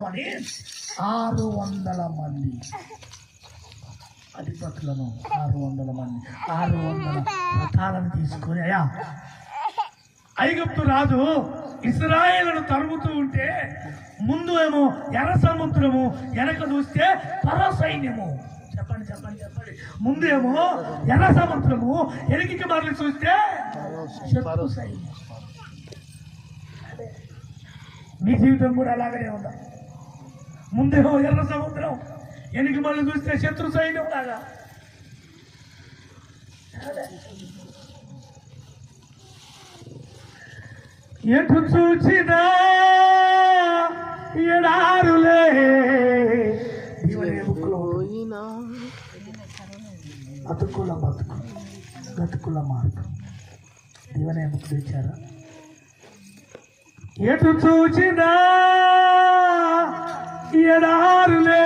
600 మంది అధిపతులను 600 మంది 600 రథాలను తీసుకొని అయ్యా ఐగుప్తు రాజు ఇశ్రాయేలును తరుముతూ ఉంటే ముందు ఏమో ఎర్ర సముద్రము, వెనక చూస్తే పరో సైన్యము. చెప్పండి చెప్పండి చెప్పండి. ముందు ఏమో ఎర్ర సముద్రము, వెనక్కి మరలి చూస్తే శత్రు సైన్యం. మీ జీవితం కూడా అలాగనే ఉందా? ముందేమో ఎర్ర సముద్రం, వెనక్కి మళ్ళీ చూస్తే శత్రు సైన్యం లాగా. ఎటు చూచినా ఎడారులే, బతుకుల బతుకు గతుకుల మార్గం. దీవనే బుక్ తెచ్చారా? ఎటు చూచినా ఎడారులే,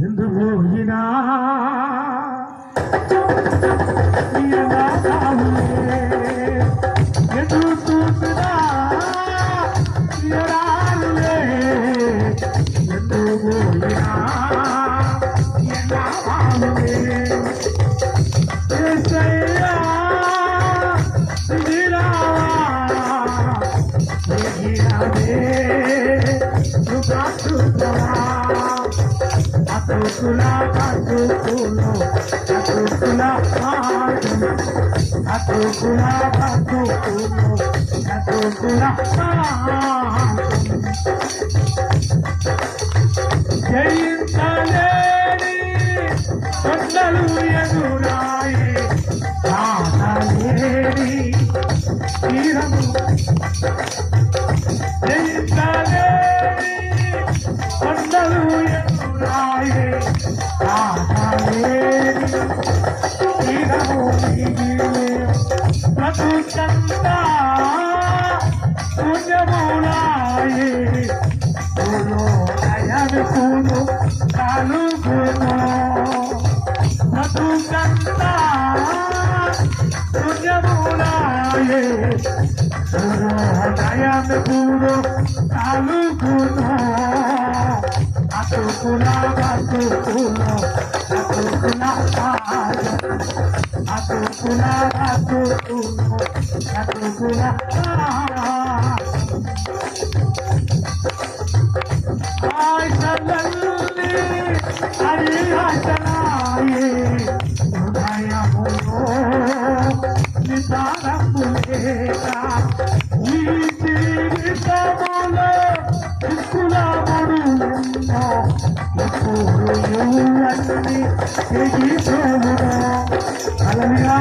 ఎందు పోయినా ఎటు చూసినా ఎడారులే, ఎందు పోయినా ఎడారులే. యేసయ్యా అతుకులా బతుకులు అతుకులా అతుకులా బతుకులు అతుకులా జయించలేని కొండలు ఎదురాయి, కాదలేని తీరము జయించలేని కొండలు ఎదురాయి, కాదలేని తీరము బ్రతుకంతా పుణ్యములాయి, పూలు కాలుగును బ్రతుకంతా పుణ్యములాయి, పూలు కాలుగును. అతుకులా బతుకులు అతుకులా అతుకులా బతుకులు అతుకులా ఆశలల్లి హరి ఆశనాయే, హృదయములో నిదానము లేక ఈ జీవితములో దిక్కులముడులెన్నో, ఎప్పుడు అన్ని తెగిపోవును. హల్లెలూయా.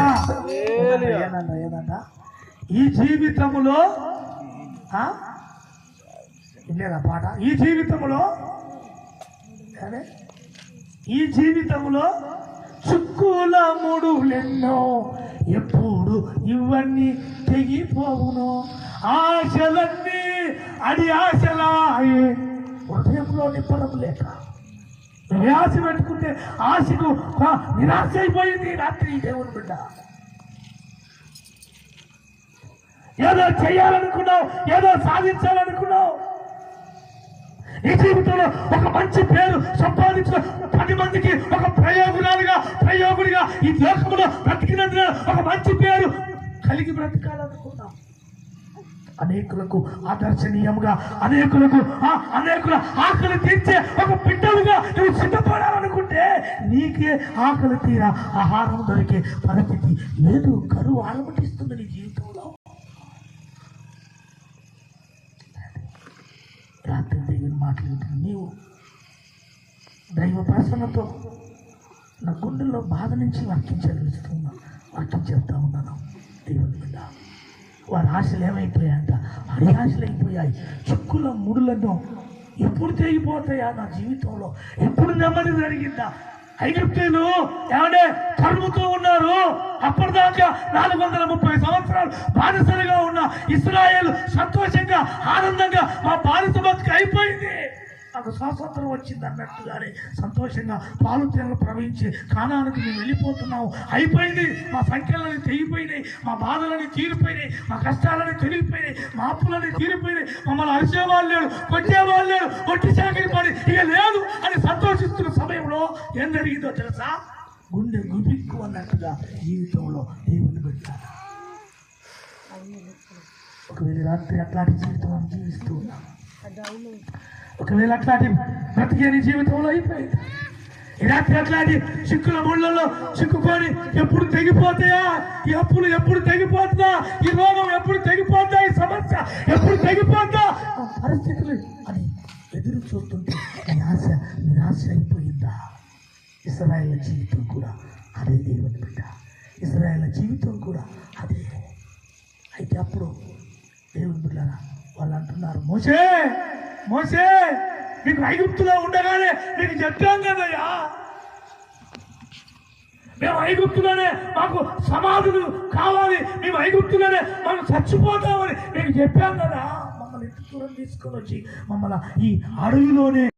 ఏదన్నా ఈ జీవితములో లేదా పాట, ఈ జీవితంలో చుక్కుల ముడులెన్నో, ఎప్పుడు ఇవన్నీ తెగిపోవును. ఆశలన్నీ అది ఆశలాయే, హృదయంలో నింపడం లేక ఆశ పెట్టుకుంటే ఆశకు నిరాశ అయిపోయింది. రాత్రి దేవుని బిడ్డ ఏదో చేయాలనుకున్నావు, ఏదో సాధించాలనుకున్నావు, ఈ జీవితంలో ఒక మంచి పేరు సంపాదించిన 10 మందికి ఒక ప్రయోగుడిగా ఈ లోకంలో బ్రతికినందున ఒక మంచి పేరు కలిగి బ్రతకాలనుకున్నావు. అనేకులకు ఆదర్శనీయంగా, అనేకుల ఆకలి తీర్చే ఒక బిడ్డలుగా నువ్వు సిద్ధపడాలనుకుంటే నీకే ఆకలి తీరా ఆహారం దొరికే పరిస్థితి లేదు. కరువు ఆలమటిస్తుంది నీ జీవితంలో. రాత్రి దేవుని మాట్లాడుతున్నా, నీవు దైవ ప్రసన్నతో నా గుండెల్లో బాధ నుంచి వాక్యం చెప్తా ఉన్నాను. దేవుని బిడ్డ, వారి ఆశలు ఏమైపోయాయంట? హరి ఆశలు అయిపోయాయి. చుక్కుల ముడులను ఎప్పుడు తెగిపోతాయా నా జీవితంలో? ఎప్పుడు నెమ్మది జరిగిందా? ఐగుప్తీయులు ఏమంటే తరుముతూ ఉన్నారు. అప్పటిదాకా 430 సంవత్సరాలు బానిసలుగా ఉన్న ఇశ్రాయేలు సంతోషంగా ఆనందంగా మా బానిస బతుకు అయిపోయింది. నాకు స్వాతంత్రం వచ్చింది అన్నట్టుగానే సంతోషంగా పాలు తేనెలు ప్రవహించి కానానికి మేము వెళ్ళిపోతున్నాము. అయిపోయింది, మా సంఖ్యలని తెగిపోయినాయి, మా బాధలని తీరిపోయినాయి, మా కష్టాలని తొలగిపోయినాయి, మా అప్పులని తీరిపోయినాయి, మమ్మల్ని అరిచేవాళ్ళు లేడు, కొట్టేవాళ్ళు లేడు, కొట్టి చాకరి పడి ఇక లేదు అని సంతోషిస్తున్న సమయంలో ఏం జరిగిందో తెలుసా? గుండె గుబిక్కు అన్నట్టుగా జీవితంలో దేవుని పెట్టారు. ఒకవేళ రాత్రి అట్లాంటి జీవితం జీవిస్తూ ఉన్నాం, ఒకవేళ అట్లాంటి బ్రతికేని జీవితంలో అయిపోయింది. ఈ రాత్రి అట్లాంటి చిక్కుల ముళ్ళల్లో చిక్కుకొని ఎప్పుడు తెగిపోతాయా, ఈ అప్పులు ఎప్పుడు తెగిపోతుందా, ఈ రోగం ఎప్పుడు తెగిపోతుందా, ఈ సమస్య ఎప్పుడు తెగిపోతుందా పరిస్థితులు అని ఎదురు చూస్తుంటే నిరాశ అయిపోయిందా? ఇశ్రాయేలు జీవితం కూడా అదే దేవుని బిడ్డ, ఇశ్రాయేలు జీవితం కూడా అదే. అయితే అప్పుడు దేవుని బిడ్డలారా వాళ్ళు అంటున్నారు, మోసే మోసే మీకు ఐగుప్తులో ఉండగానే మీకు చెప్పాం కదయ్యా, మేము ఐగుప్తులోనే మాకు సమాధులు కావాలి, మేము ఐగుప్తులోనే మనం చచ్చిపోతామని మీకు చెప్పాం కదా. మమ్మల్ని ఇంత దూరం తీసుకొని వచ్చి మమ్మల్ని ఈ అడవిలోనే